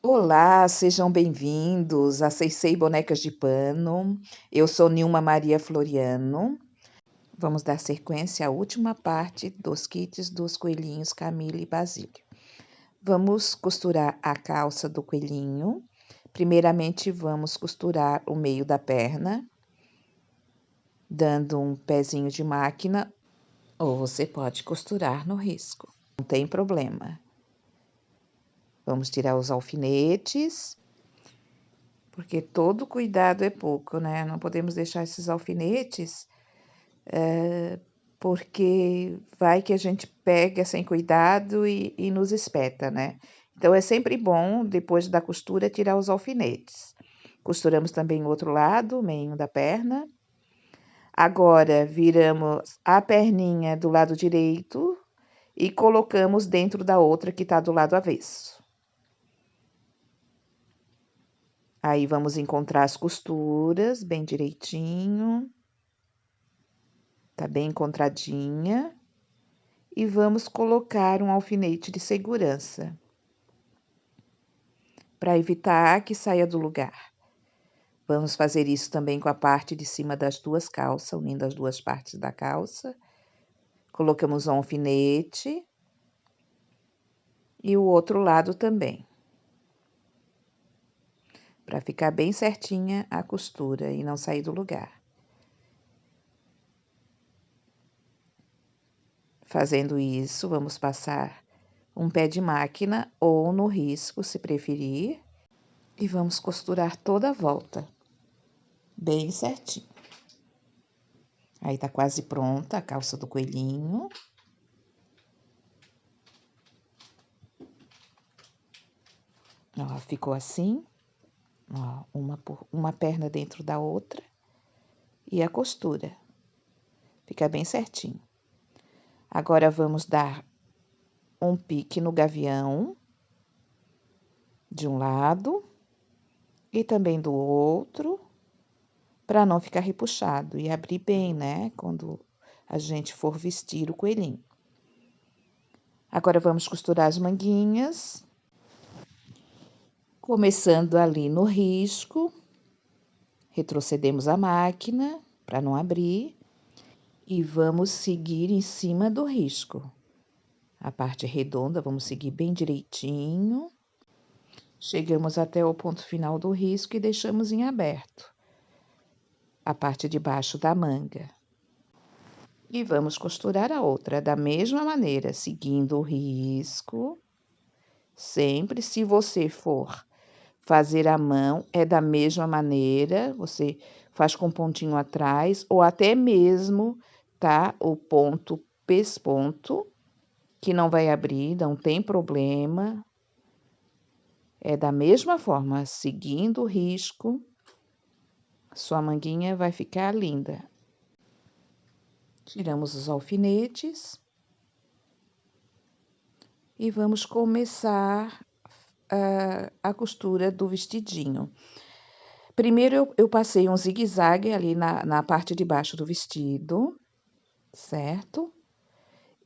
Olá, sejam bem-vindos a Seisei Bonecas de Pano. Eu sou Nilma Maria Floriano. Vamos dar sequência à última parte dos kits dos coelhinhos Camila e Basílio. Vamos costurar a calça do coelhinho. Primeiramente, vamos costurar o meio da perna, dando um pezinho de máquina, ou você pode costurar no risco, não tem problema. Vamos tirar os alfinetes. Porque todo cuidado é pouco, né? Não podemos deixar esses alfinetes, porque vai que a gente pega sem cuidado e nos espeta, né? Então, é sempre bom, depois da costura, tirar os alfinetes. Costuramos também o outro lado, o meio da perna. Agora, viramos a perninha do lado direito e colocamos dentro da outra que está do lado avesso. Aí, vamos encontrar as costuras bem direitinho. Tá bem encontradinha. E vamos colocar um alfinete de segurança, para evitar que saia do lugar. Vamos fazer isso também com a parte de cima das duas calças, unindo as duas partes da calça. Colocamos um alfinete e o outro lado também, para ficar bem certinha a costura e não sair do lugar. Fazendo isso, vamos passar um pé de máquina ou no risco, se preferir, e vamos costurar toda a volta, bem certinho. Aí tá quase pronta a calça do coelhinho. Ó, ficou assim, ó, uma perna dentro da outra e a costura. Fica bem certinho. Agora, vamos dar um pique no gavião de um lado e também do outro, para não ficar repuxado e abrir bem, né, quando a gente for vestir o coelhinho. Agora, vamos costurar as manguinhas, começando ali no risco. Retrocedemos a máquina para não abrir e vamos seguir em cima do risco. A parte redonda, vamos seguir bem direitinho. Chegamos até o ponto final do risco e deixamos em aberto a parte de baixo da manga. E vamos costurar a outra da mesma maneira, seguindo o risco. Sempre, se você for fazer à mão, é da mesma maneira, você faz com pontinho atrás, ou até mesmo, tá? O ponto pesponto, que não vai abrir, não tem problema. É da mesma forma, seguindo o risco, sua manguinha vai ficar linda. Tiramos os alfinetes e vamos começar a costura do vestidinho. Primeiro, eu passei um zigue-zague ali na parte de baixo do vestido, certo?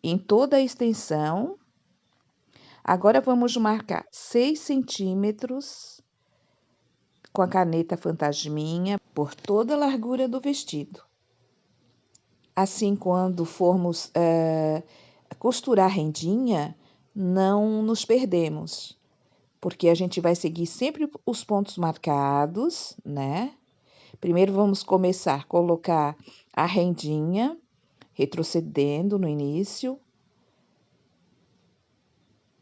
Em toda a extensão. Agora, vamos marcar 6 centímetros com a caneta Fantasminha por toda a largura do vestido. Assim, quando formos costurar a rendinha, não nos perdemos, porque a gente vai seguir sempre os pontos marcados, né? Primeiro, vamos começar a colocar a rendinha, retrocedendo no início.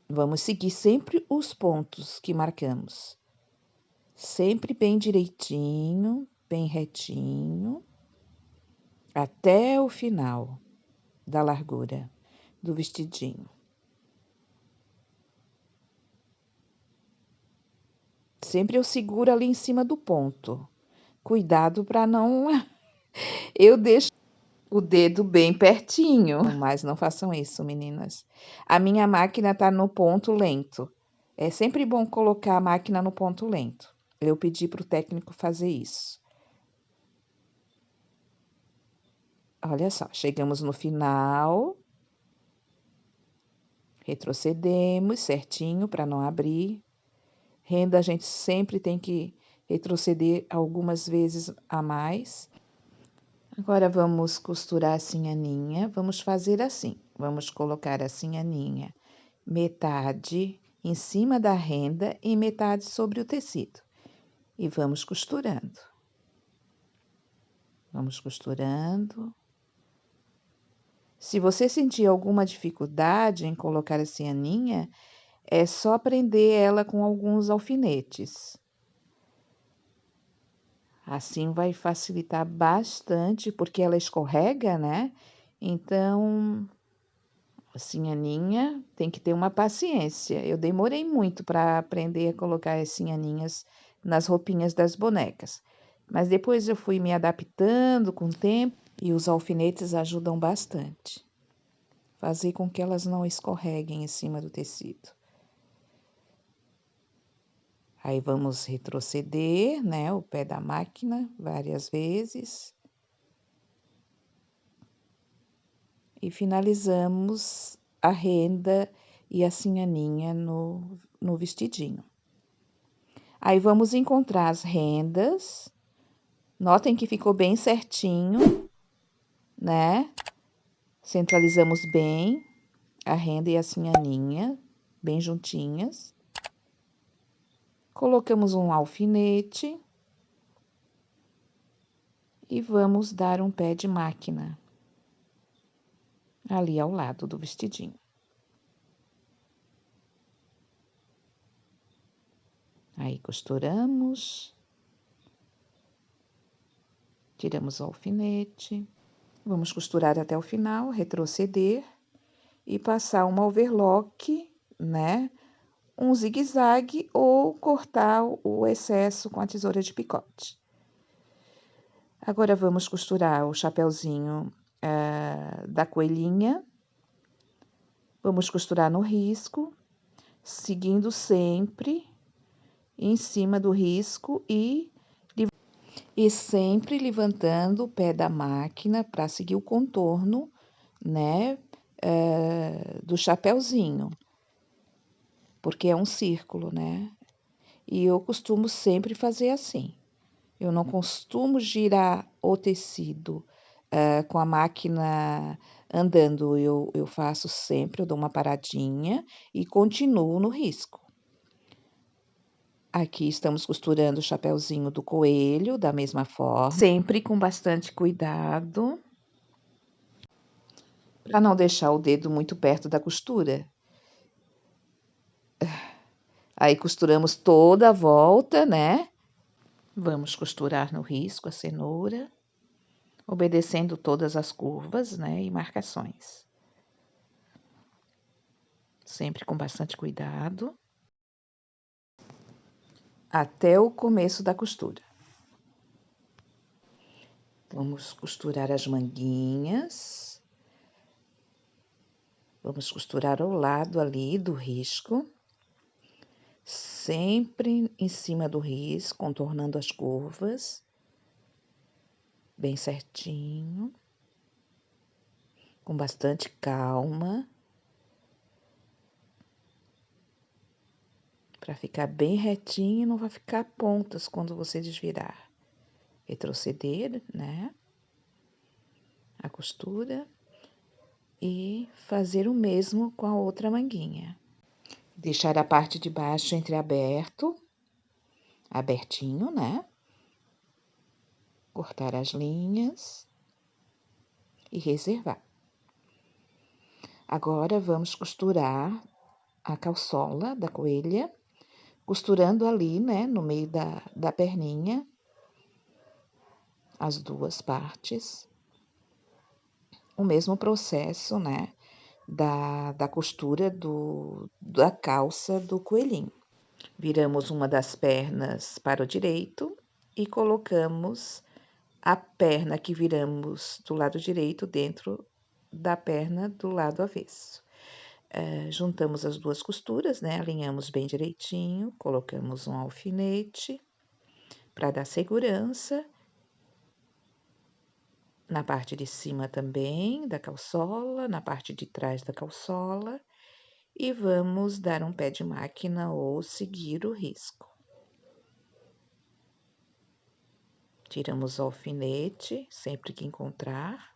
Vamos seguir sempre os pontos que marcamos. Sempre bem direitinho, bem retinho, até o final da largura do vestidinho. Sempre eu seguro ali em cima do ponto. Cuidado para não... Eu deixo o dedo bem pertinho, mas não façam isso, meninas. A minha máquina tá no ponto lento. É sempre bom colocar a máquina no ponto lento. Eu pedi para o técnico fazer isso. Olha só, chegamos no final. Retrocedemos certinho para não abrir. Renda a gente sempre tem que retroceder algumas vezes a mais. Agora vamos costurar a sinhaninha. Vamos fazer assim. Vamos colocar a sinhaninha metade em cima da renda e metade sobre o tecido. E vamos costurando. Vamos costurando. Se você sentir alguma dificuldade em colocar a sinhaninha, é só prender ela com alguns alfinetes. Assim vai facilitar bastante, porque ela escorrega, né? Então, assim, Aninha tem que ter uma paciência. Eu demorei muito para aprender a colocar as sinhaninhas nas roupinhas das bonecas. Mas depois eu fui me adaptando com o tempo e os alfinetes ajudam bastante. Fazer com que elas não escorreguem em cima do tecido. Aí vamos retroceder, né, o pé da máquina várias vezes. E finalizamos a renda e a sinhaninha no vestidinho. Aí vamos encontrar as rendas. Notem que ficou bem certinho, né? Centralizamos bem a renda e a sinhaninha, bem juntinhas. Colocamos um alfinete e vamos dar um pé de máquina ali ao lado do vestidinho. Aí costuramos, tiramos o alfinete, vamos costurar até o final, retroceder e passar uma overlock, né? Um zigue-zague ou cortar o excesso com a tesoura de picote. Agora vamos costurar o chapeuzinho da coelhinha. Vamos costurar no risco, seguindo sempre em cima do risco e sempre levantando o pé da máquina para seguir o contorno, né, do chapeuzinho, porque é um círculo, né? E eu costumo sempre fazer assim. Eu não costumo girar o tecido com a máquina andando. Eu faço sempre, eu dou uma paradinha e continuo no risco. Aqui estamos costurando o chapeuzinho do coelho, da mesma forma, sempre com bastante cuidado, para não deixar o dedo muito perto da costura. Aí costuramos toda a volta, né? Vamos costurar no risco a cenoura, obedecendo todas as curvas, né, e marcações. Sempre com bastante cuidado, até o começo da costura. Vamos costurar as manguinhas. Vamos costurar ao lado ali do risco, sempre em cima do risco, contornando as curvas, bem certinho, com bastante calma, para ficar bem retinho e não vai ficar pontas quando você desvirar. Retroceder, né, a costura e fazer o mesmo com a outra manguinha. Deixar a parte de baixo entreaberto, abertinho, né? Cortar as linhas e reservar. Agora, vamos costurar a calçola da coelha, costurando ali, né, no meio da perninha, as duas partes. O mesmo processo, né, da costura da calça do coelhinho. Viramos uma das pernas para o direito e colocamos a perna que viramos do lado direito dentro da perna do lado avesso. Juntamos as duas costuras, né? Alinhamos bem direitinho, colocamos um alfinete para dar segurança. Na parte de cima também da calçola, na parte de trás da calçola. e vamos dar um pé de máquina ou seguir o risco. Tiramos o alfinete sempre que encontrar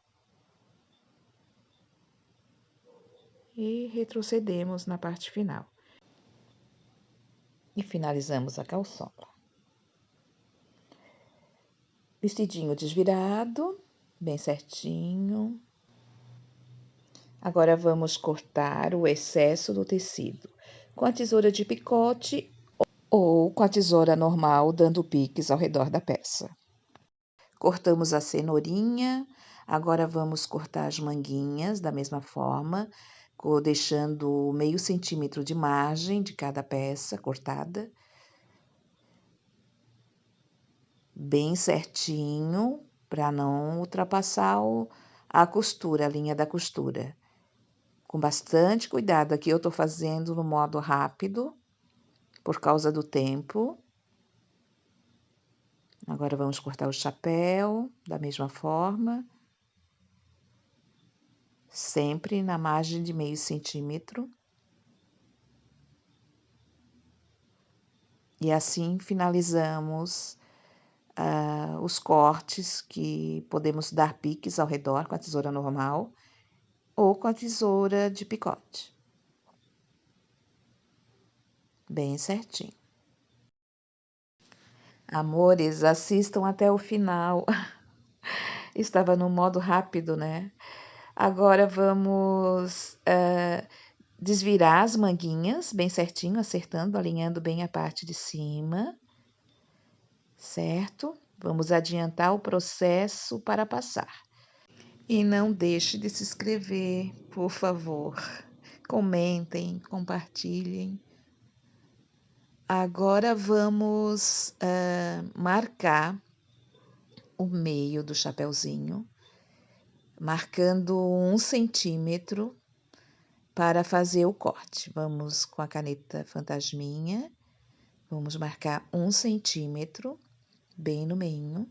e retrocedemos na parte final. E finalizamos a calçola. Vestidinho desvirado, bem certinho. Agora vamos cortar o excesso do tecido com a tesoura de picote ou com a tesoura normal, dando piques ao redor da peça. Cortamos a cenourinha, agora vamos cortar as manguinhas da mesma forma, deixando meio centímetro de margem de cada peça cortada. Bem certinho, para não ultrapassar a costura, a linha da costura. Com bastante cuidado, aqui eu estou fazendo no modo rápido, por causa do tempo. Agora vamos cortar o chapéu da mesma forma, sempre na margem de meio centímetro. E assim finalizamos os cortes, que podemos dar piques ao redor com a tesoura normal ou com a tesoura de picote. Bem certinho. Amores, assistam até o final. Estava no modo rápido, né? Agora vamos desvirar as manguinhas bem certinho, acertando, alinhando bem a parte de cima, certo? Vamos adiantar o processo para passar. E não deixe de se inscrever, por favor. Comentem, compartilhem. Agora vamos marcar o meio do chapeuzinho, marcando 1 centímetro para fazer o corte. Vamos com a caneta fantasminha, vamos marcar 1 centímetro, bem no meio.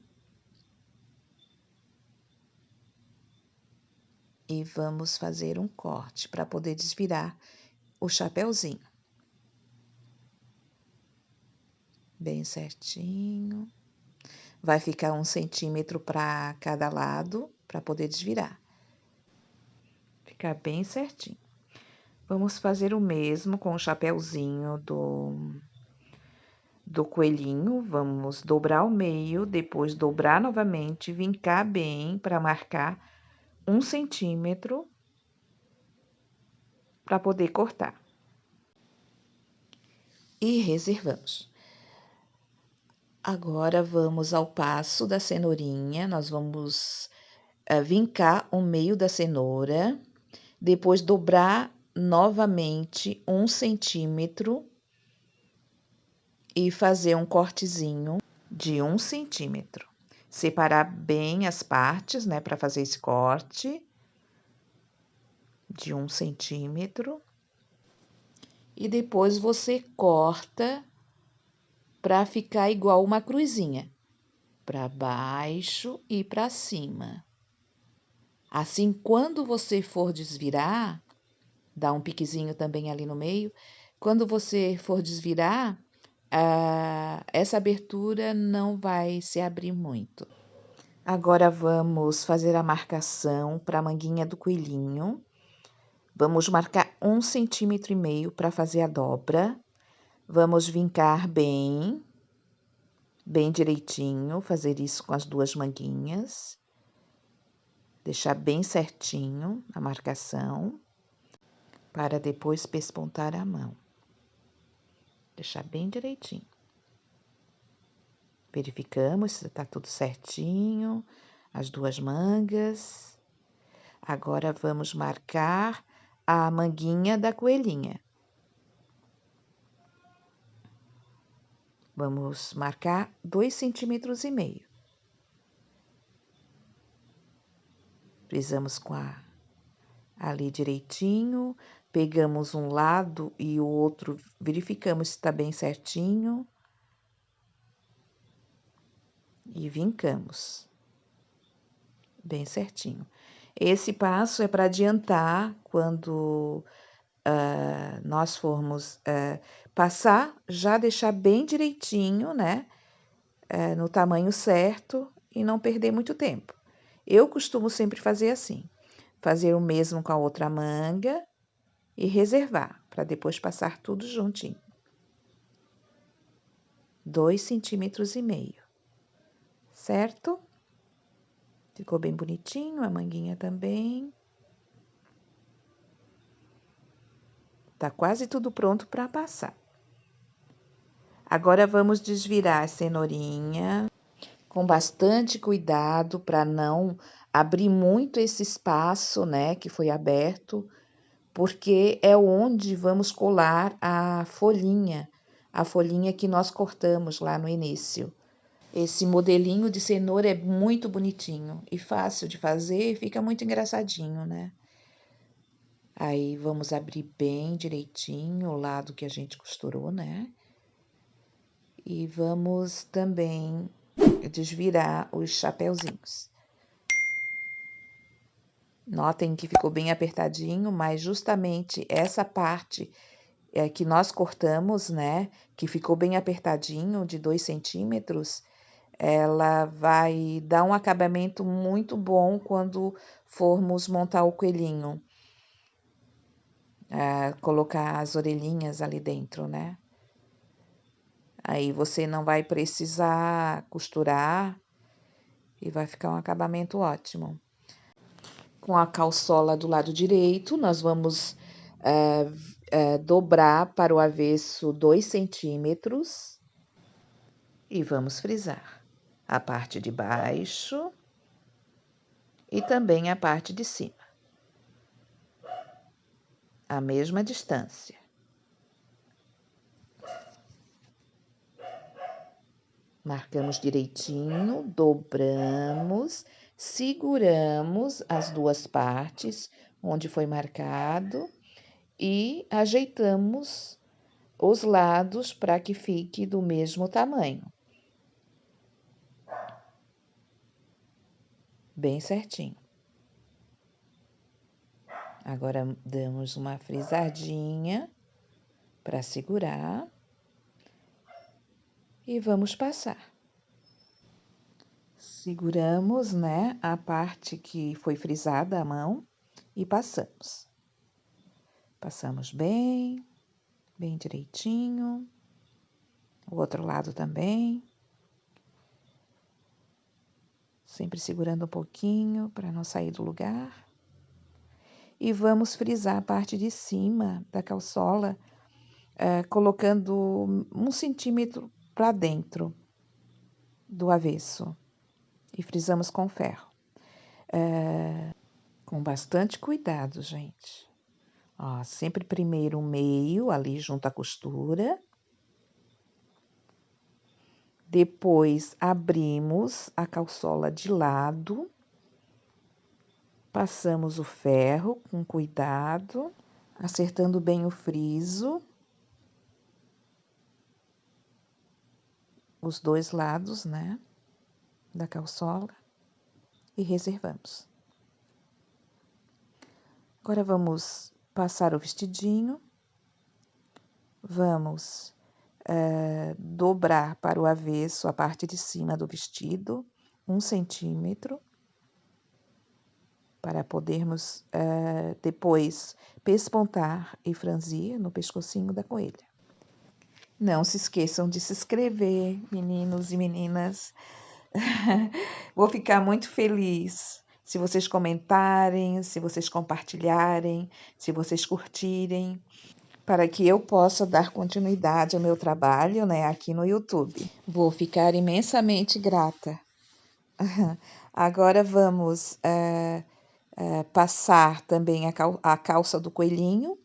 E vamos fazer um corte para poder desvirar o chapeuzinho. Bem certinho. Vai ficar 1 centímetro para cada lado, para poder desvirar. Ficar bem certinho. Vamos fazer o mesmo com o chapeuzinho do coelhinho. Vamos dobrar ao meio, depois dobrar novamente, vincar bem para marcar 1 centímetro para poder cortar. E reservamos. Agora vamos ao passo da cenourinha. Nós vamos vincar o meio da cenoura, depois dobrar novamente 1 centímetro e fazer um cortezinho de 1 centímetro. Separar bem as partes, né, para fazer esse corte de 1 centímetro. E depois você corta para ficar igual uma cruzinha, para baixo e para cima. Assim, quando você for desvirar, dá um piquezinho também ali no meio. Quando você for desvirar, essa abertura não vai se abrir muito. Agora vamos fazer a marcação para a manguinha do coelhinho. Vamos marcar 1,5 centímetro para fazer a dobra. Vamos vincar bem direitinho, fazer isso com as duas manguinhas. Deixar bem certinho a marcação, para depois pespontar a mão. Deixar bem direitinho. Verificamos se está tudo certinho, as duas mangas. Agora vamos marcar a manguinha da coelhinha. Vamos marcar 2,5 centímetros. Frisamos ali direitinho, pegamos um lado e o outro, verificamos se está bem certinho. E vincamos bem certinho. Esse passo é para adiantar quando nós formos passar, já deixar bem direitinho, né? No tamanho certo e não perder muito tempo. Eu costumo sempre fazer assim, fazer o mesmo com a outra manga e reservar, para depois passar tudo juntinho. 2,5 cm, certo? Ficou bem bonitinho, a manguinha também. Tá quase tudo pronto para passar. Agora vamos desvirar a cenourinha com bastante cuidado para não abrir muito esse espaço, né, que foi aberto, porque é onde vamos colar a folhinha que nós cortamos lá no início. Esse modelinho de cenoura é muito bonitinho e fácil de fazer e fica muito engraçadinho, né? Aí vamos abrir bem direitinho o lado que a gente costurou, né? E vamos também desvirar os chapeuzinhos. Notem que ficou bem apertadinho, mas justamente essa parte que nós cortamos, né, que ficou bem apertadinho, de 2 centímetros, ela vai dar um acabamento muito bom quando formos montar o coelhinho. Colocar as orelhinhas ali dentro, né? Aí você não vai precisar costurar e vai ficar um acabamento ótimo. Com a calçola do lado direito, nós vamos dobrar para o avesso 2 centímetros e vamos frisar a parte de baixo e também a parte de cima. A mesma distância. Marcamos direitinho, dobramos, seguramos as duas partes onde foi marcado e ajeitamos os lados para que fique do mesmo tamanho. Bem certinho. Agora damos uma frisadinha para segurar e vamos passar. Seguramos, né, a parte que foi frisada à mão e passamos. Passamos bem direitinho. O outro lado também. Sempre segurando um pouquinho para não sair do lugar. E vamos frisar a parte de cima da calçola, colocando 1 centímetro para dentro do avesso. E frisamos com ferro. Com bastante cuidado, gente. Ó, sempre primeiro o meio, ali junto à costura. Depois, abrimos a calçola de lado. Passamos o ferro com cuidado, acertando bem o friso. Os dois lados, né, da calçola. E reservamos. Agora, vamos passar o vestidinho. Vamos dobrar para o avesso a parte de cima do vestido, 1 centímetro, para podermos depois pespontar e franzir no pescocinho da coelha. Não se esqueçam de se inscrever, meninos e meninas. Vou ficar muito feliz se vocês comentarem, se vocês compartilharem, se vocês curtirem, para que eu possa dar continuidade ao meu trabalho, né, aqui no YouTube. Vou ficar imensamente grata. Agora vamos passar também a calça do coelhinho,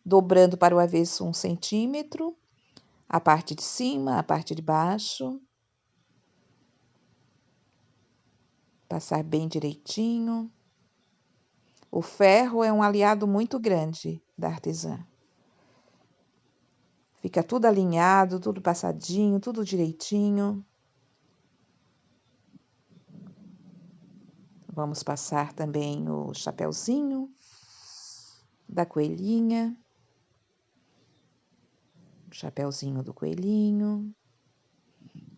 dobrando para o avesso 1 centímetro, a parte de cima, a parte de baixo. Passar bem direitinho. O ferro é um aliado muito grande da artesã. Fica tudo alinhado, tudo passadinho, tudo direitinho. Vamos passar também o chapeuzinho da coelhinha. o chapeuzinho do coelhinho,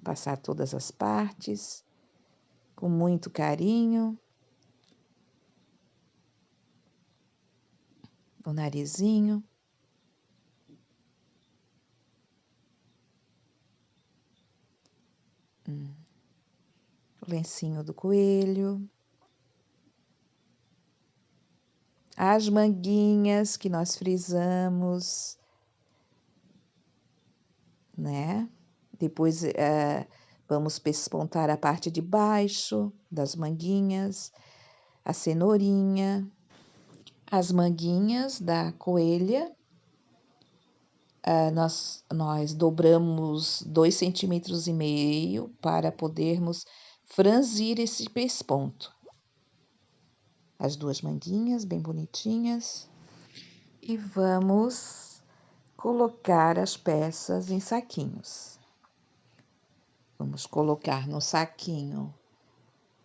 passar todas as partes com muito carinho, o narizinho, o lencinho do coelho, as manguinhas que nós frisamos, né? Depois vamos pespontar a parte de baixo das manguinhas, a cenourinha, as manguinhas da coelha. Nós dobramos 2,5 cm para podermos franzir esse pesponto. As duas manguinhas bem bonitinhas. E vamos colocar as peças em saquinhos. Vamos colocar no saquinho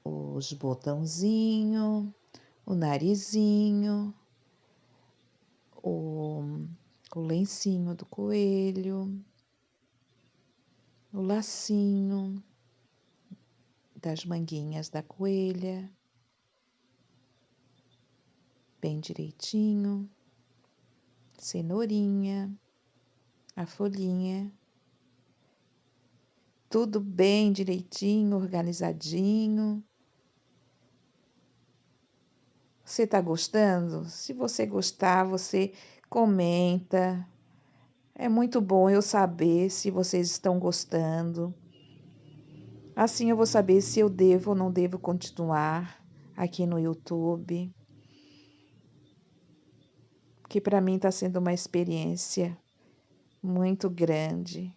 os botãozinhos, o narizinho, o lencinho do coelho, o lacinho das manguinhas da coelha, bem direitinho, cenourinha, a folhinha, tudo bem direitinho, organizadinho. Você tá gostando? Se você gostar, você comenta. É muito bom eu saber se vocês estão gostando. Assim eu vou saber se eu devo ou não devo continuar aqui no YouTube. Que para mim está sendo uma experiência muito grande.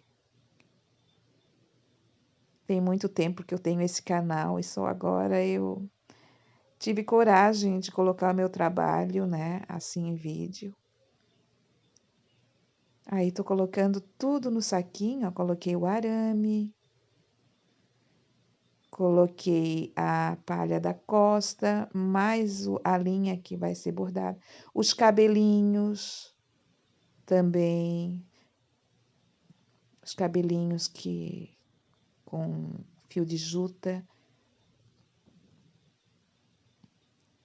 Tem muito tempo que eu tenho esse canal e só agora eu tive coragem de colocar o meu trabalho, né, assim em vídeo. Aí tô colocando tudo no saquinho, ó, coloquei o arame, coloquei a palha da costa, mais a linha que vai ser bordada, os cabelinhos também, os cabelinhos que com fio de juta,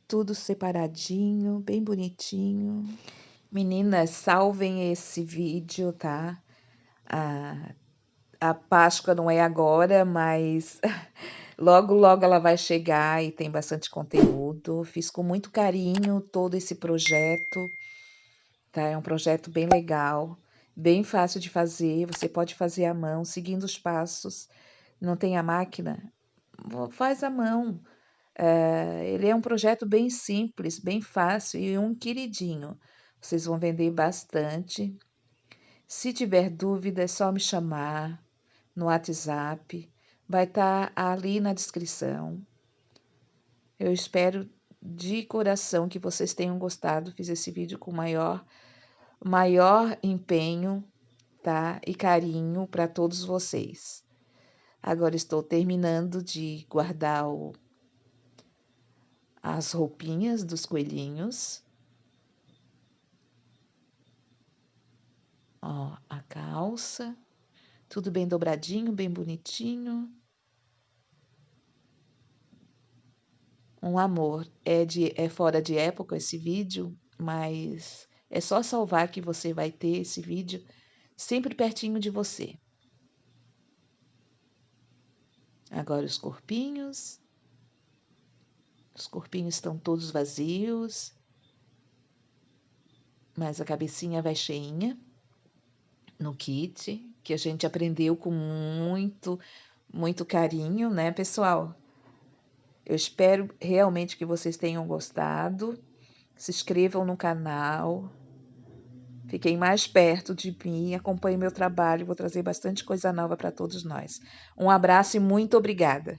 tudo separadinho, bem bonitinho. Meninas, salvem esse vídeo, tá? A Páscoa não é agora, mas logo, logo ela vai chegar e tem bastante conteúdo. Fiz com muito carinho todo esse projeto, tá? É um projeto bem legal, bem fácil de fazer. Você pode fazer à mão, seguindo os passos. Não tem a máquina? Faz à mão. Ele é um projeto bem simples, bem fácil e um queridinho. Vocês vão vender bastante. Se tiver dúvida, é só me chamar no WhatsApp. Vai estar ali na descrição. Eu espero de coração que vocês tenham gostado. Fiz esse vídeo com maior empenho, tá? E carinho para todos vocês. Agora estou terminando de guardar as roupinhas dos coelhinhos. Ó, a calça, tudo bem dobradinho, bem bonitinho. Um amor. É fora de época esse vídeo, mas é só salvar que você vai ter esse vídeo sempre pertinho de você. Agora os corpinhos. Os corpinhos estão todos vazios, mas a cabecinha vai cheinha no kit, que a gente aprendeu com muito carinho, né, pessoal? Eu espero realmente que vocês tenham gostado. Se inscrevam no canal. Fiquem mais perto de mim, acompanhem meu trabalho, vou trazer bastante coisa nova para todos nós. Um abraço e muito obrigada.